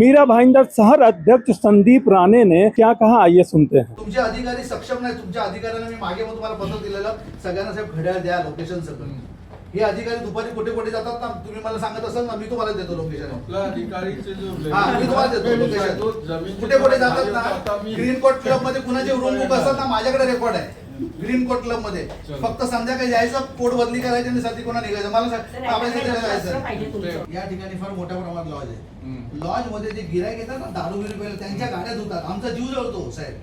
मीरा भाईंदर शहर अध्यक्ष संदीप राणे ने क्या कहा, आइए सुनते हैं। तुमचे अधिकारी सक्षम नाही, तुमच्या अधिकाऱ्यांना मी मागे मग तुम्हाला पत्र दिलेलं, सगळ्यांना साहेब घड्याळ द्या, लोकेशन सगळं. हे अधिकारी दुपारी कुठे कुठे जातात ना, तुम्ही मला सांगत असाल ना, मी तुम्हाला देतो लोकेशन. आपला अधिकारीचे जो मी तुम्हाला देतो लोकेशन. कुठे कुठे जातात ना, ग्रीन कोर्ट क्लब मध्ये कुणाचे रूम बुक असतात ना, माझ्याकडे रेकॉर्ड आहे. ग्रीन कोर्ट क्लब मध्ये फक्त संध्याकाळी जायचं, कोड बदली करायची आणि साठी कोणा निघायचं. मला जायचं. या ठिकाणी फार मोठ्या प्रमाणात लॉज आहे. लॉज मध्ये जे गिराईक येतात ना, दारू बिरू त्यांच्या गाड्या धुतात. आमचा जीव जळतो साहेब.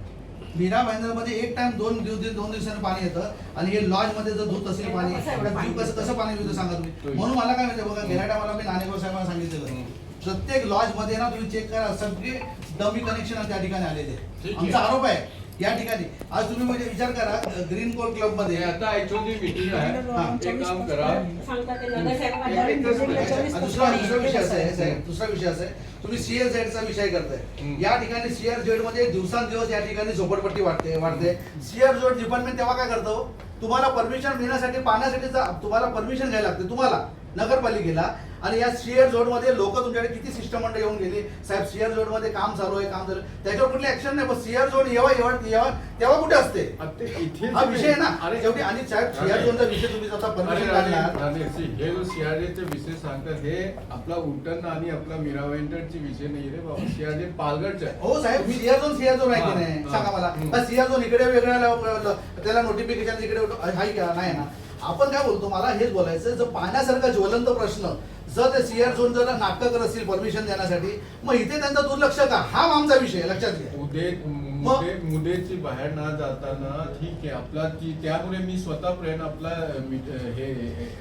मीरा भाईंदर मध्ये एक टाइम दोन दिवसांनी पाणी येतं आणि हे लॉज मध्ये जर धुत असेल पाणी, जीव कसं पाणी पितो सांगा तुम्ही. म्हणून मला काय माहिती बघा, गेल्या टायमाला मी नाणेगाव साहेबांना सांगितलेलं, प्रत्येक लॉज मध्ये ना तुम्ही चेक करा, सगळे डमी कनेक्शन त्या ठिकाणी आलेले. आमचा आरोप आहे या ठिकाणी. आज तुम्ही म्हणजे विचार करा, ग्रीन कोर्ट क्लब मध्ये आता ऍक्च्युअली मीटिंग आहे, एक काम करा. दुसरा विषय असा आहे, तुम्ही CRZ चा विषय करताय. या ठिकाणी CRZ मध्ये दिवसांदिवस या ठिकाणी झोपडपट्टी वाढते. CRZ डिपार्टमेंट तेव्हा काय करतो, तुम्हाला परमिशन मिळण्यासाठी, पाण्यासाठी तुम्हाला परमिशन घ्यायला लागते तुम्हाला नगरपालिकेला. आणि या CRZ मध्ये लोक तुमच्याकडे किती शिष्टमंडळ येऊन गेले, साहेब CRZ मध्ये काम चालू आहे, काम चालू आहे, त्याच्यावर कुठली ऍक्शन नाही. पण CRZ येवा तेव्हा कुठे असते हा विषय आहे ना. शेवटी आणि साहेब CRZ चा विषय तुम्ही आता परमिशन काढला. हे जो CRZ चे विषय सांगतात, हे आपला उलटण आणि आपला मीरा भाईंदरचे विषय नाही रे बाबा. CRZ पालघरचा आहे. हो साहेब, CRZ आहे की नाही सांगा मला. CRZ इकडे वेगळ्या त्याला नोटिफिकेशन इकडे आहे का नाही ना. आपण काय बोलतो, मला हेच बोलायचं, जर पाण्यासारखा ज्वलंत प्रश्न जर ते CRZ जर नाटक करत असतील परमिशन देण्यासाठी, मग इथे त्यांचा दुर्लक्ष का, हा आमचा विषय लक्षात घ्या. मुदेची बाहेर न जाताना ठीक आहे आपला त्यामुळे मी स्वतः प्रयत्न आपला हे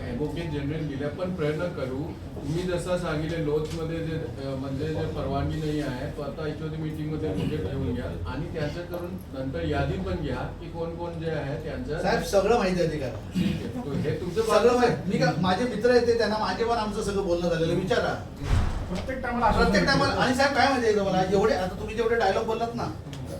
ॲडव्होकेट जनरल गेल्या पण प्रयत्न करू. तुम्ही जसं सांगितले लॉज मध्ये जे म्हणजे जे परवानगी नाही आहे, तो आता ॲक्च्युअली मीटिंग मध्ये मुद्दे ठेवून घ्या आणि त्याचं करून नंतर यादी पण घ्या की कोण कोण जे आहे त्यांचं साहेब सगळं माहिती आहे का. हे तुमचं सगळं माहिती. मी का माझे मित्र येते त्यांना माझे पण आमचं सगळं बोलणं झालेलं विचारा प्रत्येक टायमाला. आणि साहेब काय माहिती मला, एवढे आता तुम्ही जेवढे डायलॉग बोललात ना,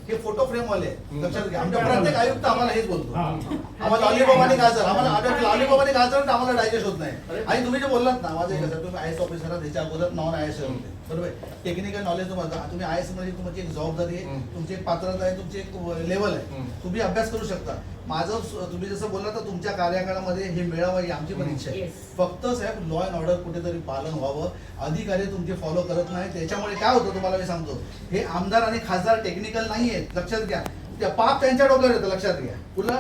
हे फोटो फ्रेम वाले लक्षात घ्या. आमच्या प्रत्येक आयुक्त आम्हाला हेच बोलतो, आम्हाला लॉलीपॉप गाजर, आम्हाला लॉलीपॉप आणि गाजर आम्हाला डायजेस्ट होत नाही. आणि तुम्ही जे बोललात ना, माझं कसं, तुम्ही IAS ऑफिसर आहात, त्याच्या अगोदर नॉन IAS होते बरोबर. टेक्निकल नॉलेज तुम्हाला, तुम्ही IAS म्हणजे तुमची एक जबाबदारी आहे, तुमची एक पात्रता आहे, तुमची एक लेवल आहे, तुम्ही अभ्यास करू शकता. माझं तुम्ही जसं बोलला तर तुमच्या कार्यकाळामध्ये हे मिळावं ही आमची पण इच्छा आहे. फक्त साहेब लॉ अँड ऑर्डर कुठेतरी पालन व्हावं. अधिकारी तुमचे फॉलो करत नाही, त्याच्यामुळे काय होतं तुम्हाला मी सांगतो, हे आमदार आणि खासदार टेक्निकल नाही आहेत लक्षात घ्या. त्या पाप त्यांच्या डोक्यावर येतं लक्षात घ्या. पुन्हा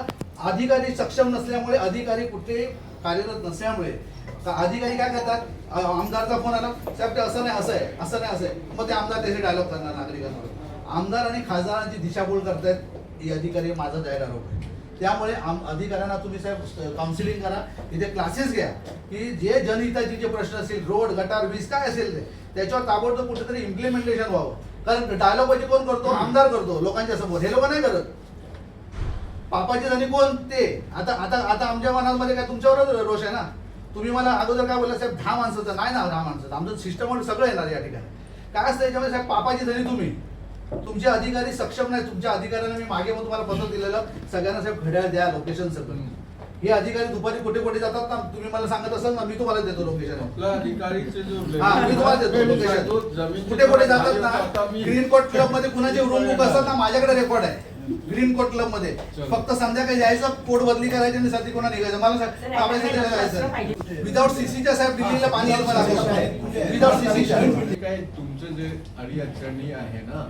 अधिकारी सक्षम नसल्यामुळे, अधिकारी कुठे कार्यरत नसल्यामुळे अधिकारी काय करतात, आमदारचा फोन आला, साहेब ते असं नाही असं आहे, असं नाही असं आहे, मग ते आमदार त्याचे डायलॉग करणार नागरिकांवर. आमदार आणि खासदारांची दिशाभूल करतायत हे अधिकारी, माझा जाहीर आरोप आहे. त्यामुळे अधिकाऱ्यांना तुम्ही साहेब काउन्सिलिंग करा, तिथे क्लासेस घ्या की जे जनहिताचे जे प्रश्न असतील, रोड गटार वीज काय असेल त्याच्यावर ताबडतोब कुठेतरी इम्प्लिमेंटेशन व्हावं. कारण डायलॉग म्हणजे कोण करतो, आमदार करतो लोकांच्या समोर, हे लोक नाही करत. पापाचे धनी कोण ते. आता आता आता आमच्या मनामध्ये काय तुमच्यावरच रोष आहे ना. तुम्ही मला अगोदर काय बोलला साहेब 10 माणसाचं नाही ना, 10 माणसाचं आमचं सिस्टम सगळं येणार या ठिकाणी. काय असतं याच्यामध्ये साहेब, पापाची धनी तुम्ही, तुमचे अधिकारी सक्षम नाही. तुमच्या अधिकाऱ्यांना मी मागे मग तुम्हाला पत्र दिलेलं, सगळ्यांना साहेब घड्याळ द्या, लोकेशन सगळं. हे अधिकारी दुपारी कुठे कुठे जातात ना, तुम्ही मला सांगत असाल ना, मी तुम्हाला देतो लोकेशन. आपला अधिकारीचे जो मी तुम्हाला देतो लोकेशन. कुठे कुठे जातात ना, ग्रीन कोर्ट क्लब मध्ये कुणाचे रूम बुक असतात ना, माझ्याकडे रेकॉर्ड आहे. ग्रीन कोर्ट क्लब मध्ये फक्त संध्याकाळी जायचं, कोड बदली करायची आणि साठी कोणा निघायचं. मला जायचं विदाउट CCच्या साहेब दिल्लीला पाणी येत मला विदाउट CCच्या. काय तुमचं जे अडीअडचणी आहे ना,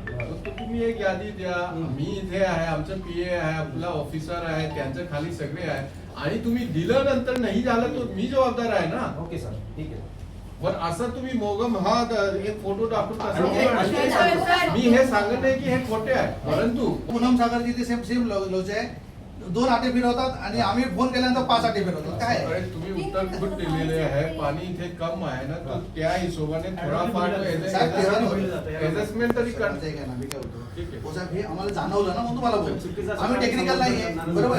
तर तुम्ही एक यादी द्या. मी इथे आहे, आमचं PA आहे, आपला ऑफिसर आहे, त्यांच्या खाली सगळे आहे, आणि तुम्ही दिलं नंतर नाही झालं तर मी जबाबदार आहे ना. ओके सर, ठीक आहे. पण असं तुम्ही मोगम हा एक फोटो टाकून मी हे सांगत नाही की हे खोटे आहे, परंतु पूनम सागरजी ते सेम लोच आहे. 2 आटे फिरवतात आणि आम्ही फोन केल्यानंतर 5 आटे फिरवतात. काय तुम्ही उत्तर कुठ दिलेले आहे, पाणी इथे कम आहे ना, तर त्या हिशोबाने थोडाफार ऍडजस्टमेंट तरी करता येईल ना. मी काय बोलतो, हे आम्हाला जाणवलं ना, म्हणून तुम्हाला बोलतो. आम्ही टेक्निकल नाही आहे बरोबर.